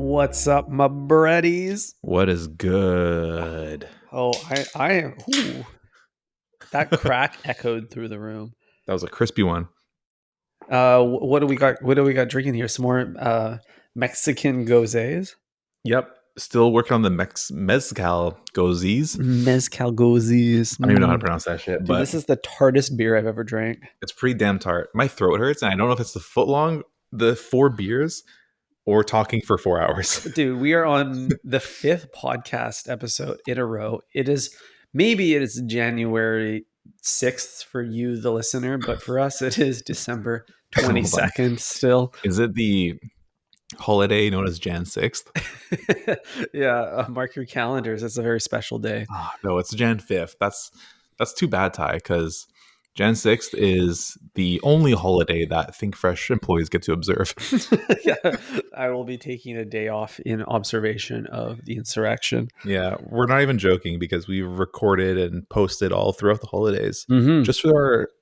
What's up, my breadies? What is good? Oh, I am. Ooh, that crack echoed through the room. That was a crispy one. What do we got? What do we got drinking here? Some more Mexican gozes, Yep. Still working on the mezcal gozies. mezcal gozes. I don't even know how to pronounce that shit, Dude, but this is the tartest beer I've ever drank. it's pretty damn tart. My throat hurts, and I don't know if it's the foot long, the 4 beers, or talking for 4 hours. Dude, we are on the 5th podcast episode in a row. It is January 6th for you, the listener, but for us, it is December Hold on. 22nd still. Is it the holiday known as Jan 6th? Yeah, mark your calendars. It's a very special day. Oh, no, it's Jan 5th. That's too bad, Ty, because Jan 6th is the only holiday that Think Fresh employees get to observe. Yeah, I will be taking a day off in observation of the insurrection. Yeah, we're not even joking because we've recorded and posted all throughout the holidays Mm-hmm. just for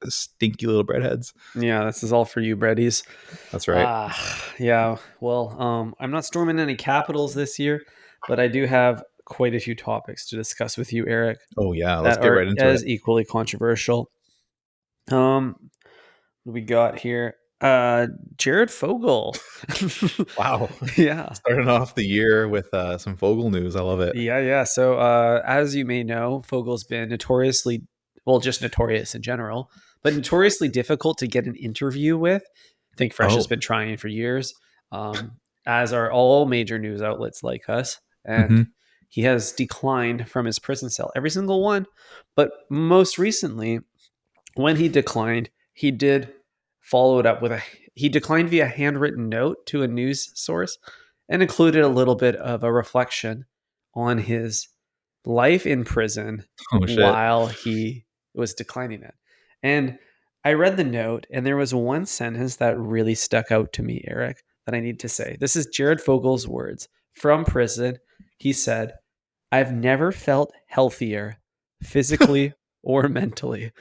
our stinky little breadheads. Yeah, this is all for you, breadies. That's right. Yeah. Well, I'm not storming any capitals this year, but I do have quite a few topics to discuss with you, Eric, Oh, yeah, let's that get are right into as it. equally controversial. What we got here? Jared Fogle. Wow. Yeah. Starting off the year with some Fogle news. I love it. Yeah. So, as you may know, Fogle's been just notorious in general, but notoriously difficult to get an interview with. I think Fresh has Oh, been trying for years, as are all major news outlets like us. And mhm. he has declined from his prison cell, every single one. But most recently, when he declined, he did follow it up with he declined via handwritten note to a news source and included a little bit of a reflection on his life in prison Oh, shit. while he was declining it. And I read the note, and there was one sentence that really stuck out to me, Eric, that I need to say. This is Jared Fogle's words from prison. He said, "I've never felt healthier physically or mentally."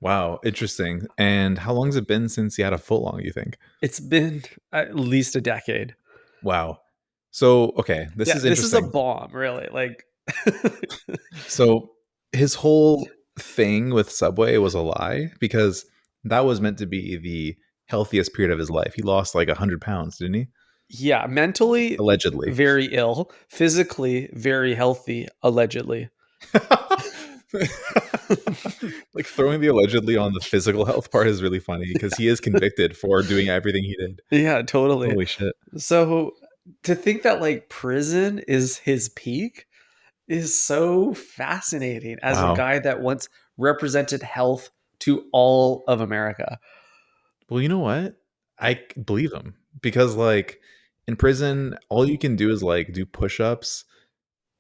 Wow, interesting. And how long has it been since he had a foot long, you think? It's been at least a decade. Wow. So, okay, this Yeah, is this is a interesting. bomb, really. Like, So his whole thing with Subway was a lie because that was meant to be the healthiest period of his life. He lost like 100 pounds, didn't he? yeah, mentally Allegedly. very ill, physically very healthy, allegedly. Like throwing the allegedly on the physical health part is really funny because he is convicted for doing everything he did. Yeah, totally. Holy shit. So to think that like prison is his peak is so fascinating as a Wow. guy that once represented health to all of America. Well, you know what? Believe him because like in prison, all you can do is like do push-ups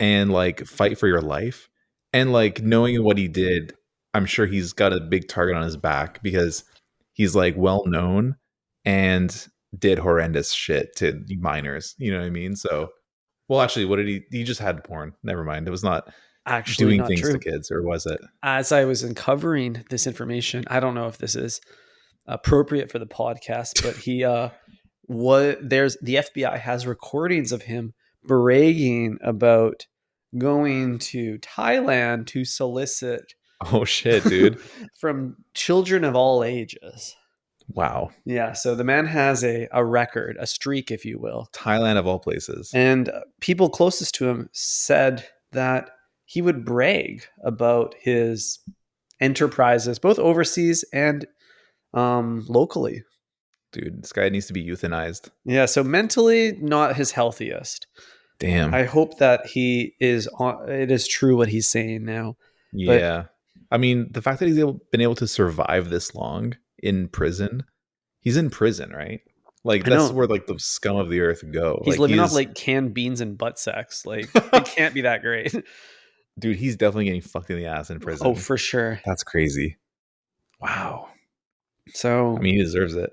and like fight for your life. And like knowing what he did, I'm sure he's got a big target on his back because he's like well known and did horrendous shit to minors. You know what I mean? So, well, actually, what did he just had porn. Never mind. It was not Actually, doing not things to true. kids, or was it? As I was uncovering this information, I don't know if this is appropriate for the podcast, but the FBI has recordings of him bragging about going to Thailand to solicit Oh shit, dude. from children of all ages. Wow. Yeah, so the man has a record, a streak, if you will. Thailand of all places. And people closest to him said that he would brag about his enterprises, both overseas and locally. Dude, this guy needs to be euthanized. Yeah, so mentally not his healthiest. Damn. I hope that it is true what he's saying now. But Yeah. I mean, the fact that been able to survive this long in prison, he's in prison, right? Like I that's know where like the scum of the earth go. he's Like living off like canned beans and butt sex. Like it can't be that great. dude, he's definitely getting fucked in the ass in prison. Oh, for sure. That's crazy. Wow. So, I mean, he deserves it.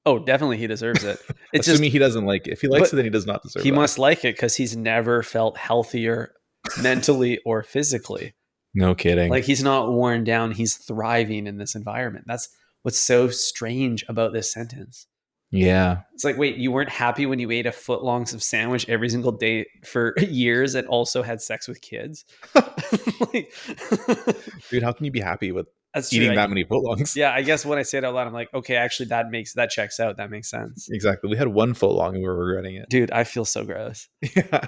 oh, definitely he deserves it. It's Assuming just he doesn't like it. If he likes but it, then he does not deserve he that. must like it because he's never felt healthier mentally or physically. No kidding. Like he's not worn down. He's thriving in this environment. That's what's so strange about this sentence. Yeah. It's like, wait, you weren't happy when you ate a foot longs of sandwich every single day for years and also had sex with kids? Like, Dude, how can you be happy with that's true. eating that many footlongs? Yeah, I guess when I say it out loud, I'm like, okay, actually, that checks out. That makes sense, Exactly. We had one footlong and we were regretting it. dude. I feel so gross. Yeah.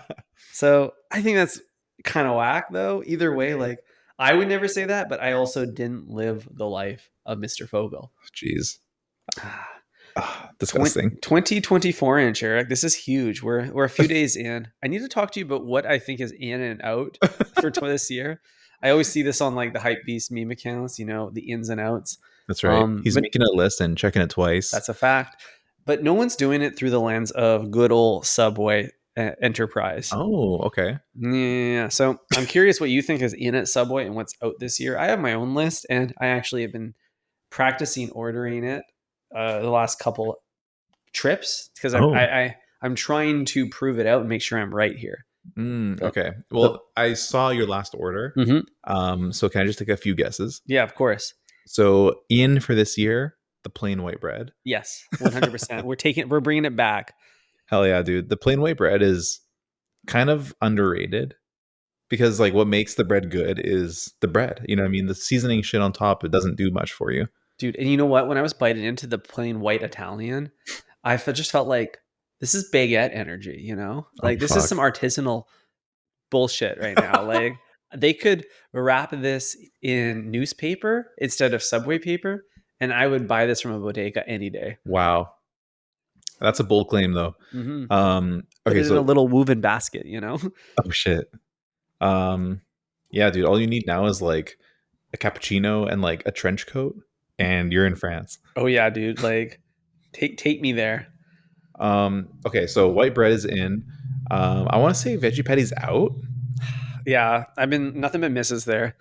So I think that's kind of whack, though. Either way, like I would never say that, but I also didn't live the life of Mr. Fogle. Jeez. Twenty Disgusting. 2024 inch, Eric. This is huge. We're a few days in. I need to talk to you about what I think is in and out for this year. I always see this on like the hype beast meme accounts, the ins and outs. That's right. He's But making a list and checking it twice. that's a fact. But no one's doing it through the lens of good old Subway enterprise. Oh, okay. Yeah. So I'm curious what you think is in at Subway and what's out this year. I have my own list, and I actually have been practicing ordering it the last couple trips because Oh. I'm trying to prove it out and make sure I'm right here. The, Okay. the, Well, I saw your last order. mhm. So can I just take a few guesses? Yeah, of course. So in for this year, the plain white bread. Yes, 100%. We're bringing it back. Hell yeah, dude. The plain white bread is kind of underrated because like what makes the bread good is the bread. You know what I mean? The seasoning shit on top, it doesn't do much for you. Dude, and you know what? When I was biting into the plain white Italian, just felt like this is baguette energy, Oh Like this is fuck. some artisanal bullshit right now. Like they could wrap this in newspaper instead of Subway paper, and I would buy this from a bodega any day. Wow. That's a bold claim though. Hmm. Put Okay, it in a so little woven basket. oh shit. Um yeah, dude, all you need now is like a cappuccino and like a trench coat and you're in France. Oh yeah, dude. Like take me there. Okay, so white bread is in. I want to say veggie patty's out. Yeah, I've been nothing but misses there.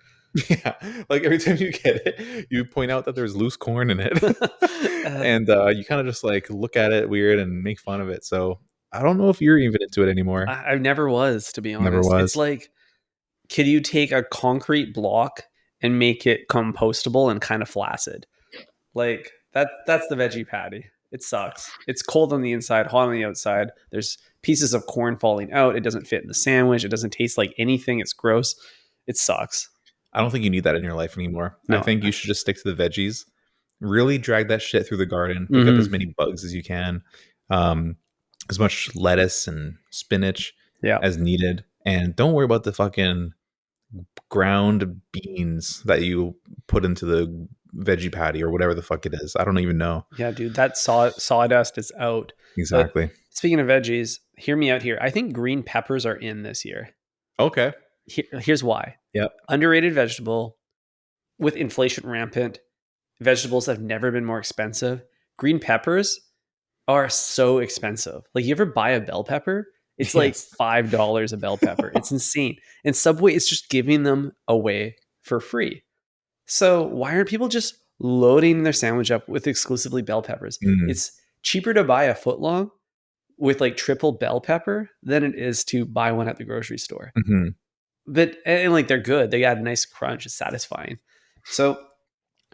Yeah, like every time you get it, you point out that there's loose corn in it, uh, and you kind of just like look at it weird and make fun of it. So I don't know if you're even into it anymore. I never was, to be Never honest. It's was. like, could you take a concrete block and make it compostable and kind of flaccid? Like that's the veggie patty. It sucks. It's cold on the inside, hot on the outside. There's pieces of corn falling out. It doesn't fit in the sandwich. It doesn't taste like anything. It's gross. It sucks. I don't think you need that in your life anymore. I No. think you should just stick to the veggies. Really drag that shit through the garden. Pick up Hmm. as many bugs as you can, um, as much lettuce and spinach Yeah. as needed, and don't worry about the fucking ground beans that you put into the veggie patty or whatever the fuck it is. I don't even know Yeah, dude. That sawdust is out. But exactly. speaking of veggies, hear me out here. I think green peppers are in this year. Okay. Here's why. Yep. Underrated vegetable with inflation rampant. Vegetables have never been more expensive. Green peppers are so expensive. Like you ever buy a bell pepper? It's like Yes. $5 a bell pepper. It's insane. And Subway is just giving them away for free. So why aren't people just loading their sandwich up with exclusively bell peppers? Mm, It's cheaper to buy a foot long with like triple bell pepper than it is to buy one at the grocery store. mhm. But and like they're good. They add a nice crunch. It's satisfying. So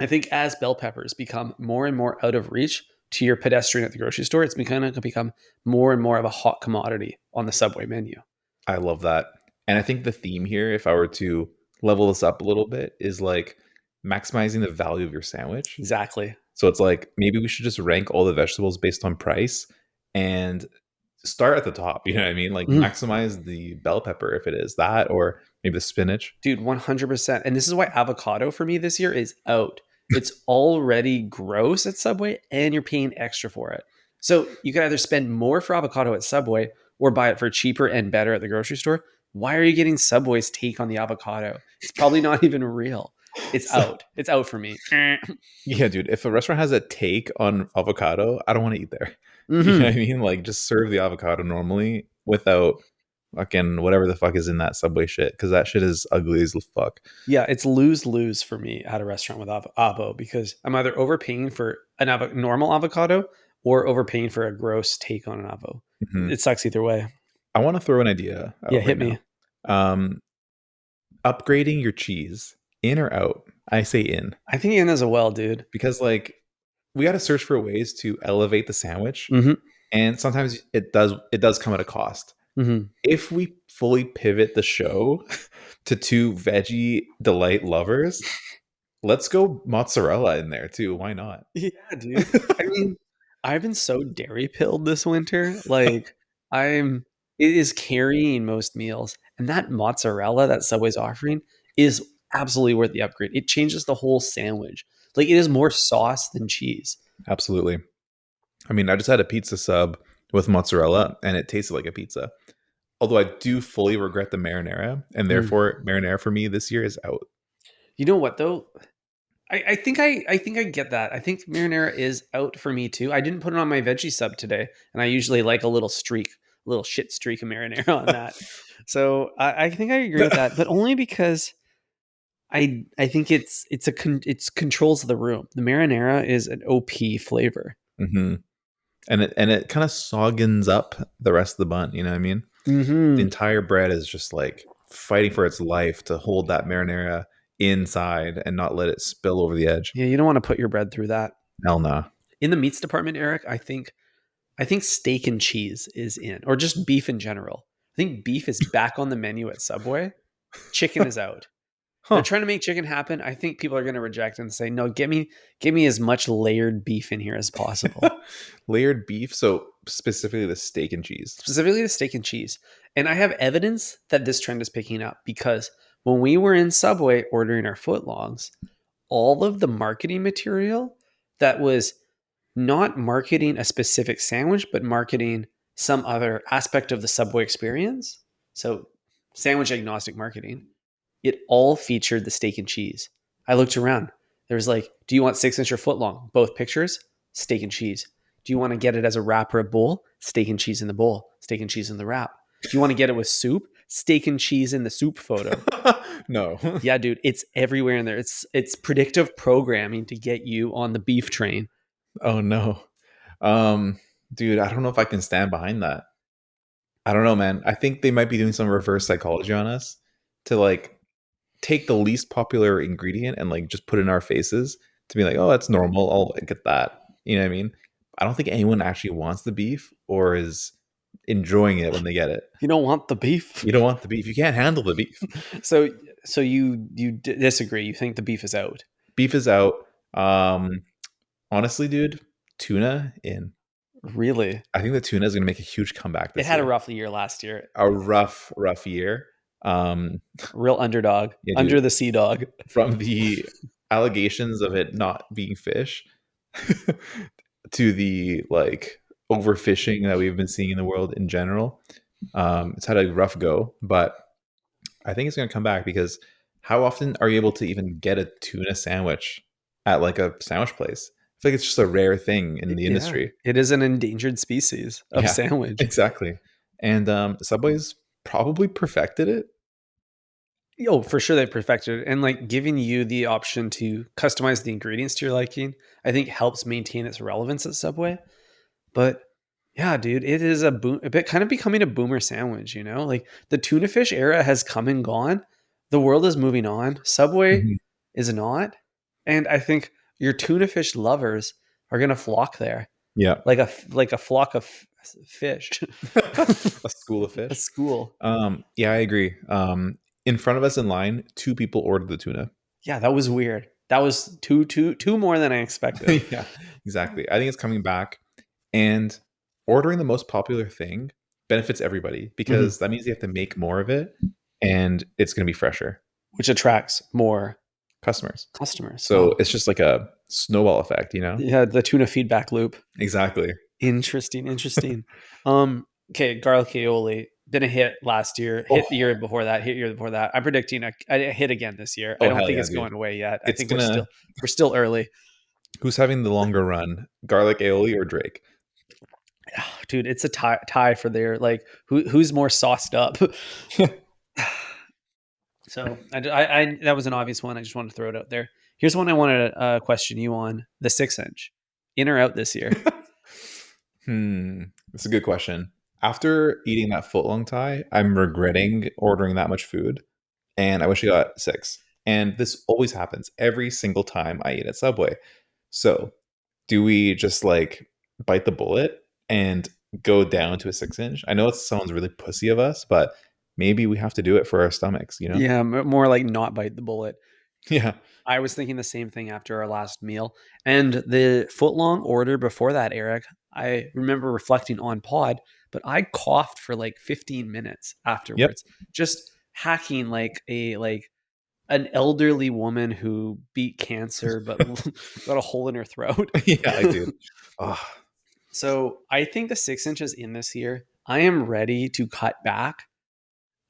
I think as bell peppers become more and more out of reach to your pedestrian at the grocery store, it's going to become more and more of a hot commodity on the Subway menu. I love that. And I think the theme here, if I were to level this up a little bit, is like maximizing the value of your sandwich. Exactly. So it's like maybe we should just rank all the vegetables based on price and start at the top. You know what I mean? Like Mm. maximize the bell pepper if it is that, or maybe the spinach. Dude, 100%. And this is why avocado for me this year is out. It's already gross at Subway and you're paying extra for it. So you can either spend more for avocado at Subway or buy it for cheaper and better at the grocery store. Why are you getting Subway's take on the avocado? It's probably not even real. It's So, out. It's out for me. yeah, dude, if a restaurant has a take on avocado, I don't want to eat there. You know Hmm. what I mean? Like just serve the avocado normally without fucking whatever the fuck is in that Subway shit because that shit is ugly as fuck. Yeah, it's lose for me at a restaurant with avo because I'm either overpaying for an normal avocado or overpaying for a gross take on an avo. Mhm. It sucks either way. I want to throw an idea Yeah, out right hit now. me. Um, upgrading your cheese, in or out? I say in I think in as well, dude. because like we got to search for ways to elevate the sandwich, Mm-hmm. and sometimes it does come at a cost. Mm-hmm. If we fully pivot the show to two veggie delight lovers, let's go mozzarella in there too. Why not? Yeah, dude. I mean, I've been so dairy pilled this winter. Like, I'm it is carrying most meals. And that mozzarella that Subway's offering is absolutely worth the upgrade. It changes the whole sandwich. Like, it is more sauce than cheese. Absolutely. I mean, I just had a pizza sub with mozzarella and it tasted like a pizza. Although I do fully regret the marinara, and Mm. therefore marinara for me this year is out. You know what though? I think I get that. I think marinara is out for me too. I didn't put it on my veggie sub today, and I usually like a little streak, a little shit streak of marinara on that. So I think I agree with that, but only because I think it's controls the room. The marinara is an OP flavor. Hmm. And it kind of soggins up the rest of the bun. You know what I mean? The Hmm. entire bread is just like fighting for its life to hold that marinara inside and not let it spill over the edge. Yeah, you don't want to put your bread through that. Hell no. In the meats department, Eric, I think steak and cheese is in, or just beef in general. I think beef is back on the menu at Subway. Chicken is out. They're Huh. trying to make chicken happen. I think people are going to reject and say, "No, give me as much layered beef in here as possible." Layered beef. So specifically the steak and cheese. Specifically the steak and cheese. And I have evidence that this trend is picking up because when we were in Subway ordering our footlongs, all of the marketing material that was not marketing a specific sandwich, but marketing some other aspect of the Subway experience. So, sandwich agnostic marketing, it all featured the steak and cheese. I looked around. There was like, do you want 6 inch or foot long? Both pictures, steak and cheese. Do you want to get it as a wrap or a bowl? Steak and cheese in the bowl, steak and cheese in the wrap. Do you want to get it with soup? Steak and cheese in the soup photo. No. Yeah, dude, it's everywhere in there. It's predictive programming to get you on the beef train. Oh no. Um, dude, I don't know if I can stand behind that. I don't know, man. I think they might be doing some reverse psychology on us to like take the least popular ingredient and like just put it in our faces to be like, oh, that's normal. I'll get that. You know what I mean? I don't think anyone actually wants the beef or is enjoying it when they get it. You don't want the beef. You don't want the beef. You can't handle the beef. So so you disagree. You think the beef is out. Beef is out. Um, honestly, dude, tuna in. Really? I think the tuna is going to make a huge comeback It this had a year. rough year last year. A rough year. Um, Real underdog. yeah, dude. Under the sea dog. From the allegations of it not being fish to the like overfishing that we've been seeing in the world in general. It's had a rough go, but I think it's going to come back because how often are you able to even get a tuna sandwich at like a sandwich place? I feel like it's just a rare thing in the Yeah. industry. It is an endangered species of Yeah, sandwich. exactly. And Subway's probably perfected it. Oh, for sure they perfected it. And like giving you the option to customize the ingredients to your liking, I think helps maintain its relevance at Subway. But yeah, dude, it is a bit kind of becoming a boomer sandwich, you know? Like the tuna fish era has come and gone. The world is moving on. Subway Mhm. is not. And I think your tuna fish lovers are going to flock there Yeah. like a flock of fish. A school of A fish. school. Yeah, I agree. In front of us in line, two people ordered the tuna. Yeah, that was weird. That was two more than I expected. Yeah, exactly. I think it's coming back, and ordering the most popular thing benefits everybody Mhm. because that means they have to make more of it, and it's going to be fresher Which attracts more customers. customers. So Wow. it's just like a snowball effect, you know? Yeah, the tuna feedback loop. Exactly. Interesting, interesting. Okay, garlic aioli been a hit last year, hit the Oh, year before that, hit year before that. I'm predicting a hit again this year. I oh don't hell think yeah, it's dude! going away yet. I It's think gonna. we're still early. Who's having the longer run, garlic aioli or Drake? Dude, it's a tie for their like who's more sauced up. So that was an obvious one. I just wanted to throw it out there. Here's one I wanted to question you on: the 6 inch, in or out this year? That's a good question. After eating that footlong thai, I'm regretting ordering that much food, and I wish I got six. And this always happens every single time I eat at Subway. So do we just like bite the bullet and go down to a 6 inch? I know it sounds really pussy of us, but maybe we have to do it for our stomachs, you know? Yeah, more like not bite the bullet. Yeah. I was thinking the same thing after our last meal. And the footlong order before that, Eric, I remember reflecting on pod, but I coughed for like 15 minutes Yep. afterwards, just hacking like an elderly woman who beat cancer but got a hole in her throat. Yeah, I do. Oh, So I think the 6 inches in this year, I am ready to cut back.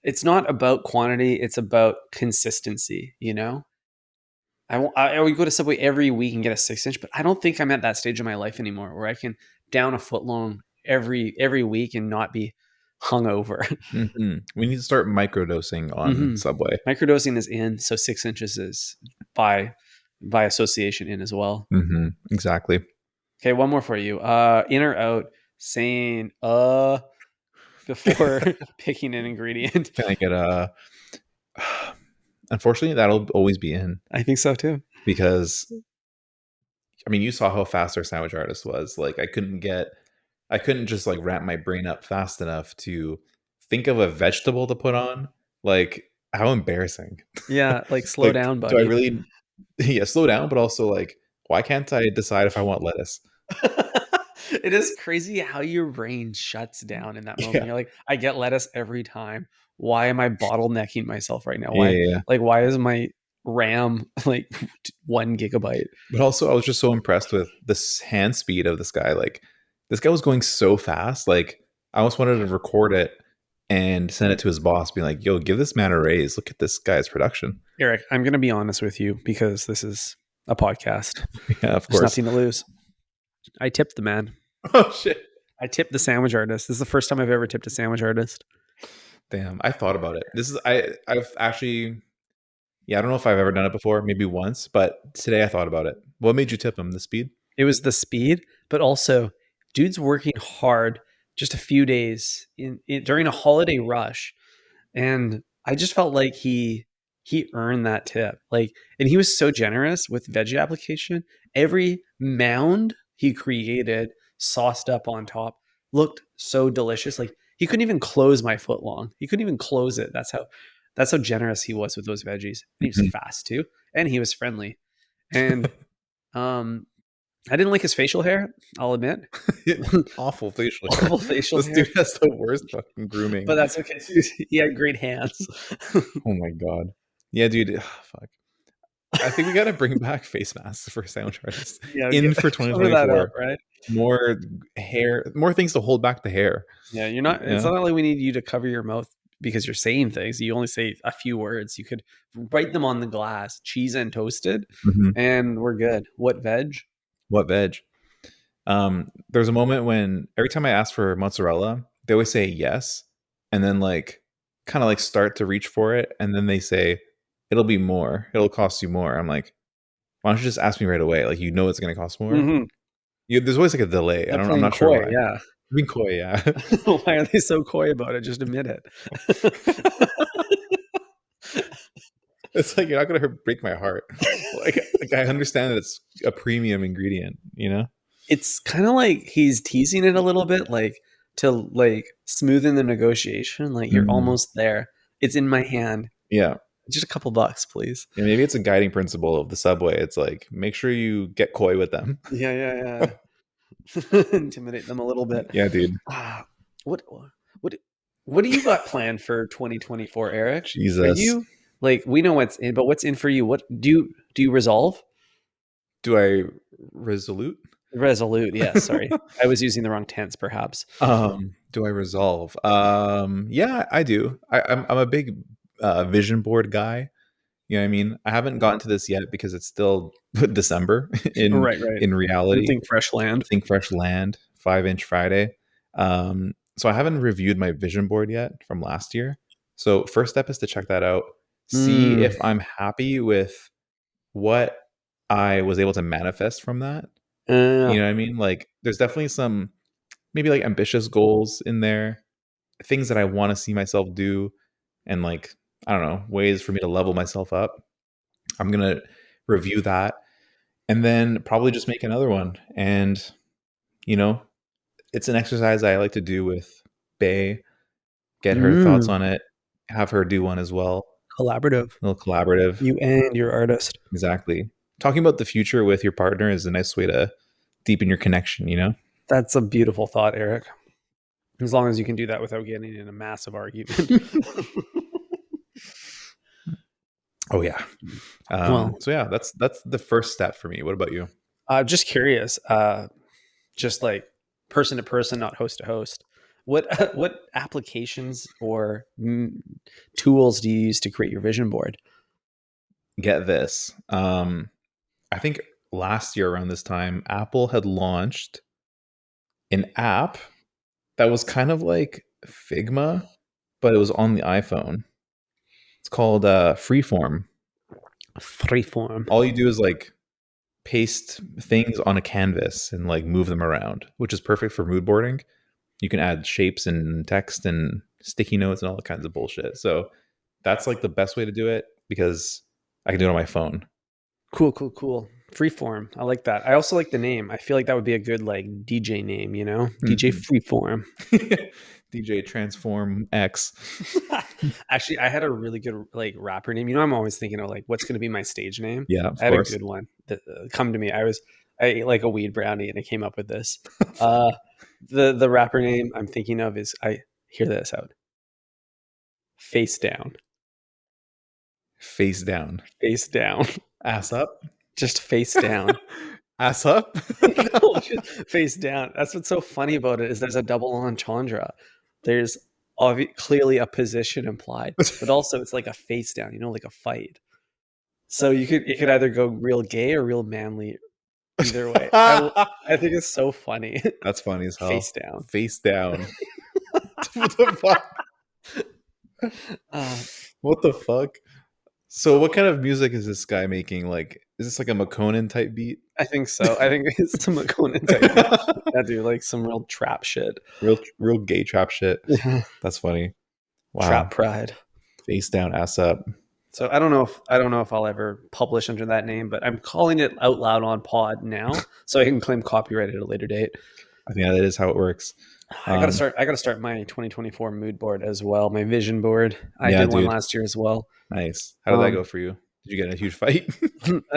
It's not about quantity, it's about consistency, you know? I would go to Subway every week and get a 6 inch, but I don't think I'm at that stage of my life anymore where I can down a foot long every week and not be hungover. we need to start microdosing on Mm-hmm. Subway. Microdosing is in, so 6 inches is by by association in as well. Exactly. Okay, one more for you. In or out, saying before picking an ingredient. Can I get a? Unfortunately, that'll always be in I think so too. because I mean, you saw how fast our sandwich artist was. Like, I couldn't just like wrap my brain up fast enough to think of a vegetable to put on. Like, how embarrassing. Yeah, like slow Like, down, do I buddy. really, yeah, slow down, but also like, why can't I decide if I want lettuce? It is crazy how your brain shuts down in that moment. Yeah. You're like, I get lettuce every time. Why am I bottlenecking myself right now? Yeah. Why, Yeah. Yeah. like, why is my RAM like 1 gigabyte? But also, I was just so impressed with this hand speed of this guy. Like, this guy was going so fast. Like, I almost wanted to record it and send it to his boss, being like, "Yo, give this man a raise. Look at this guy's production." Eric, I'm going to be honest with you because this is a podcast. Yeah, of There's course. nothing to lose. I tipped the man. Oh shit! I tipped the sandwich artist. This is the first time I've ever tipped a sandwich artist. Damn, I thought about it. I've actually, yeah, I don't know if I've ever done it before. Maybe once, but today I thought about it. What made you tip him? The speed? It was the speed, but also, dude's working hard just a few days during a holiday rush, and I just felt like he earned that tip. Like, and he was so generous with veggie application. Every mound he created, sauced up on top, looked so delicious. Like he couldn't even close my foot long. He couldn't even close it. That's how generous he was with those veggies. And he was Mhm. fast too, and he was friendly. And um, I didn't like his facial hair. I'll admit, Awful facial hair. awful facial This hair, dude has the worst fucking but grooming. that's okay. He had great hands. Oh my god. Yeah, dude. Fuck. I think we got to bring back face masks for sandwich artists Yeah, in for cover that up, 2024. right? More hair, more things to hold back the hair. Yeah, you're not. It's Yeah. not like we need you to cover your mouth because you're saying things. You only say a few words. You could write them on the glass, cheese and toasted, Mhm. and we're good. What veg? What veg? There's a moment when every time I ask for mozzarella, they always say yes, and then like kind of like start to reach for it, and then they say it'll be more. It'll cost you more. I'm like, why don't you just ask me right away? Like, you know it's going to cost more. Mm-hmm. There's always like a delay. I They're don't. I'm playing not sure coy. why. Yeah. Being coy, yeah. Why are they so coy about it? Just admit it. It's like you're not gonna break my heart. Like I understand that it's a premium ingredient, you know? It's kind of like he's teasing it a little bit, like to like smoothen the negotiation. Like you're Mhm. almost there. It's in my hand. Yeah. Just a couple bucks, please. And maybe it's a guiding principle of the Subway. It's like make sure you get coy with them. Yeah, yeah, yeah. Intimidate them a little bit. Yeah, dude. Ah, what what what do you got planned for 2024, Eric? Are Jesus. you like we know what's in, but what's in for you? What do you resolve? Do I resolute? Resolute, yes, sorry. I was using the wrong tense perhaps. Do I resolve? Yeah, I do. I'm a big vision board guy. You know what I mean? I haven't gotten to this yet because it's still December Right, right. in And reality. think fresh land. Think Fresh Land, 5 Inch Friday. So I haven't reviewed my vision board yet from last year. So first step is to check that out, see Mm, if I'm happy with what I was able to manifest from that. uh, You know what I mean? Like there's definitely some maybe like ambitious goals in there, things that I want to see myself do, and like I don't know, ways for me to level myself up. I'm gonna review that. and then probably just make another one. And you know, it's an exercise I like to do with Bay. Get her thoughts Mm, on it. Have her do one as well. collaborative. A little collaborative. You and your artist. Exactly. Talking about the future with your partner is a nice way to deepen your connection. You know. That's a beautiful thought, Eric. As long as you can do that without getting in a massive argument. Oh yeah. Well, So yeah, that's the first step for me. What about you? just curious, just like person to person, not host to host. What applications or tools do you use to create your vision board? Get this. I think last year around this time, Apple had launched an app that was kind of like Figma, but it was on the iPhone. It's called Freeform. Freeform. All you do is like paste things on a canvas and like move them around, which is perfect for mood boarding. You can add shapes and text and sticky notes and all kinds of bullshit. So that's like the best way to do it because I can do it on my phone. Cool, cool, cool. Freeform. I like that. I also like the name. I feel like that would be a good like DJ name, you know? DJ Mhm. Freeform. DJ Transform X. Actually, I had a really good like rapper name. You know, I'm always thinking of like what's going to be my stage name. Yeah, of I had a course. good one that come to me. I ate like a weed brownie and I came up with this. Uh, the rapper name I'm thinking of is I hear this out. Face down, Face down. face down, Ass up. just face down. Ass up. No, just face down. That's what's so funny about it is there's a double entendre. There's clearly a position implied, but also it's like a face down. You know, like a fight. So you could either go real gay or real manly. Either way, I think it's so funny. That's funny as Face hell. down. Face down. What the fuck? Uh, What the fuck? So what kind of music is this guy making? Like, is this like a McConan type beat? I think so. I think it's some Conan type beat. Yeah, dude, like some real trap shit. real gay trap shit. Yeah, That's funny. trap Wow. pride. Face down, ass up. So I don't know if I'll ever publish under that name, but I'm calling it out loud on pod now, so I can claim copyright at a later date. I think that is how it works. Um, I gotta start my 2024 mood board as well. My vision board. I yeah, did one dude. last year as well. Nice. How did that go Um, for you? Did you get in a huge fight?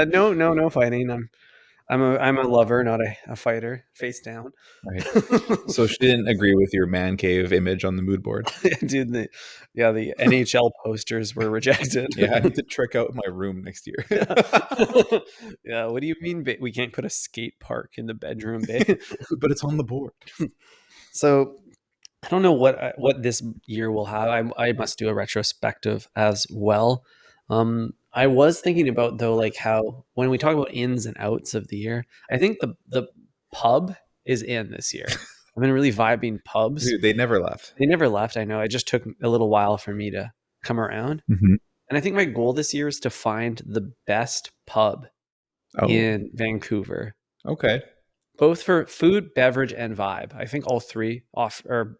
no, no, no fighting. I'm a lover, not a fighter. Face down. Right. So she didn't agree with your man cave image on the mood board. Dude, the NHL posters were rejected. Yeah, I need to trick out my room next year. Yeah. Yeah, what do you mean we can't put a skate park in the bedroom bay? But it's on the board. So I don't know what this year will have. I must do a retrospective as well. I was thinking about though, like how when we talk about ins and outs of the year, I think the pub is in this year. I've been really vibing pubs. Dude, they never left. They never left. I know. It just took a little while for me to come around. Mhm. And I think my goal this year is to find the best pub Oh, in Vancouver, okay. both for food, beverage, and vibe. I think all three off are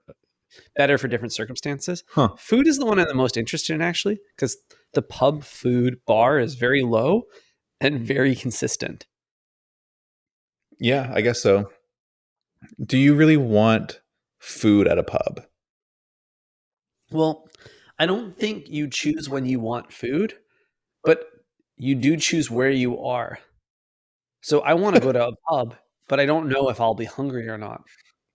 better for different circumstances. Huh. Food is the one I'm the most interested in actually, because the pub food bar is very low and very consistent. Yeah, I guess so. Do you really want food at a pub? Well, I don't think you choose when you want food, but you do choose where you are. So I want to go to a pub, but I don't know if I'll be hungry or not.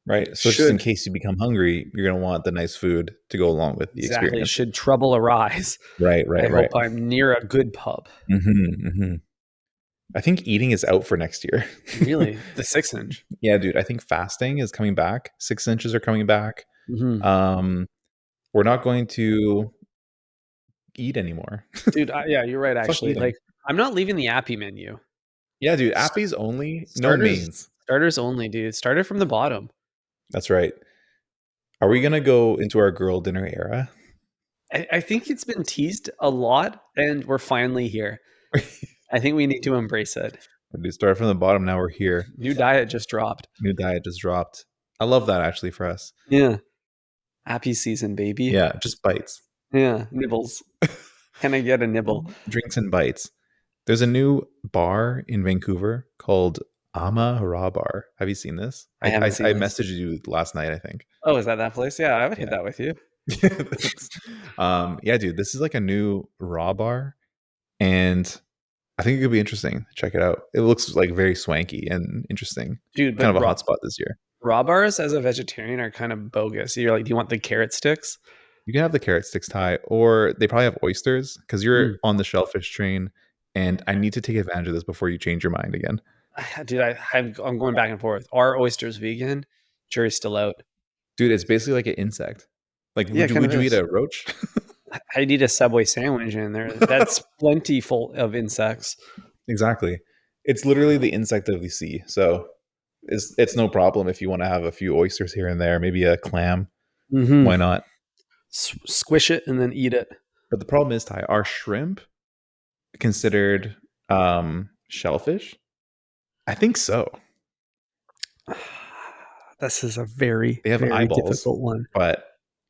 Right? So just in Should case you become hungry, you're going to want the nice food to go along with the exactly experience. should trouble arise, Right, I right, right. hope I'm near a good pub. Mhm. I think eating is out for next year. Really, the 6 inch. Yeah, dude, I think fasting is coming back. 6 inches are coming back. Hmm. Um, we're not going to eat anymore. Dude, yeah, you're right. Fuck Actually, eating. like I'm not leaving the Appy menu. Yeah, dude, S- Applebee's only, no Starters, mains. starters only, dude. Started from the bottom. That's right. Are we gonna go into our girl dinner era? I think it's been teased a lot, and we're finally here. I think we need to embrace it. We start from the bottom. Now we're here. New diet just dropped. New diet just dropped. I love that actually for us. Yeah, Appy season, baby. Yeah, just bites, Yeah, nibbles. Can I get a nibble? drinks and bites. There's a new bar in Vancouver called Ama Hara Bar. Have you seen this? I haven't seen I this. messaged you last night, I think. Oh, is that place? Yeah, I would hit Yeah. that with you. Thanks. Yeah, dude, this is like a new raw bar, and I think it could be interesting. Check it out. It looks like very swanky and interesting. Dude, Kind but of a hotspot this year. raw bars as a vegetarian are kind of bogus. You're like, do you want the carrot sticks? You can have the carrot sticks tie, or they probably have oysters because you're Mm. on the shellfish train. And I need to take advantage of this before you change your mind again. Dude, I'm going back and forth. Are oysters vegan? Jury's still out. Dude, it's basically like an insect. Like, Yeah, it kind would of you eat is. a roach? I'd eat a Subway sandwich in there. That's plentiful of insects. Exactly. It's literally the insect of the sea. So it's no problem if you want to have a few oysters here and there, maybe a clam. Mm-hmm. Why not? Squish it and then eat it. But the problem is, Ty, are shrimp considered shellfish? I think so. This is a very, They have very eyeballs, difficult one. but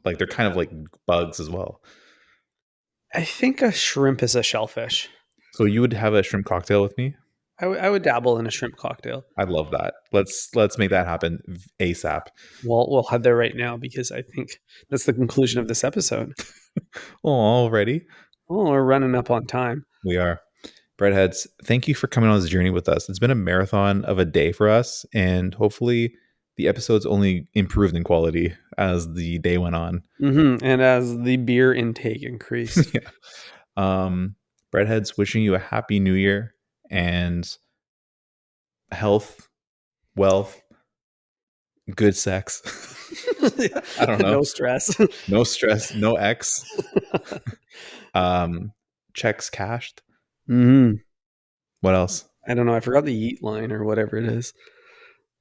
like they're kind of like bugs as well. I think a shrimp is a shellfish. So you would have a shrimp cocktail with me? I would dabble in a shrimp cocktail. I'd love that. Let's make that happen ASAP. We'll head there right now because I think that's the conclusion of this episode. Oh, already? Oh, we're running up on time. We are. Breadheads, thank you for coming on this journey with us. It's been a marathon of a day for us, and hopefully the episodes only improved in quality as the day went on. Mm-hmm. And as the beer intake increased. Yeah. Breadheads, wishing you a happy new year and health, wealth, good sex. I don't know. No stress. No stress, no X. Checks cashed. Mm-hmm. What else? I don't know. I forgot the yeet line or whatever it is.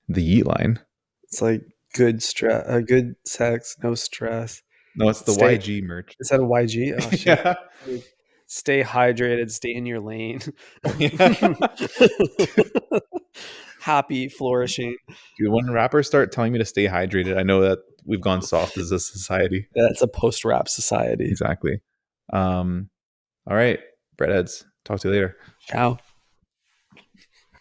The yeet line. It's like good sex, no stress. No, it's the Stay. YG merch. Is that a YG? Oh shit. Yeah. Stay hydrated. Stay in your lane. Yeah. Happy, flourishing. Dude, when rappers start telling me to stay hydrated, I know that we've gone soft as a society. That's a post-rap society. Exactly. All right, breadheads. Talk to you later. Ciao.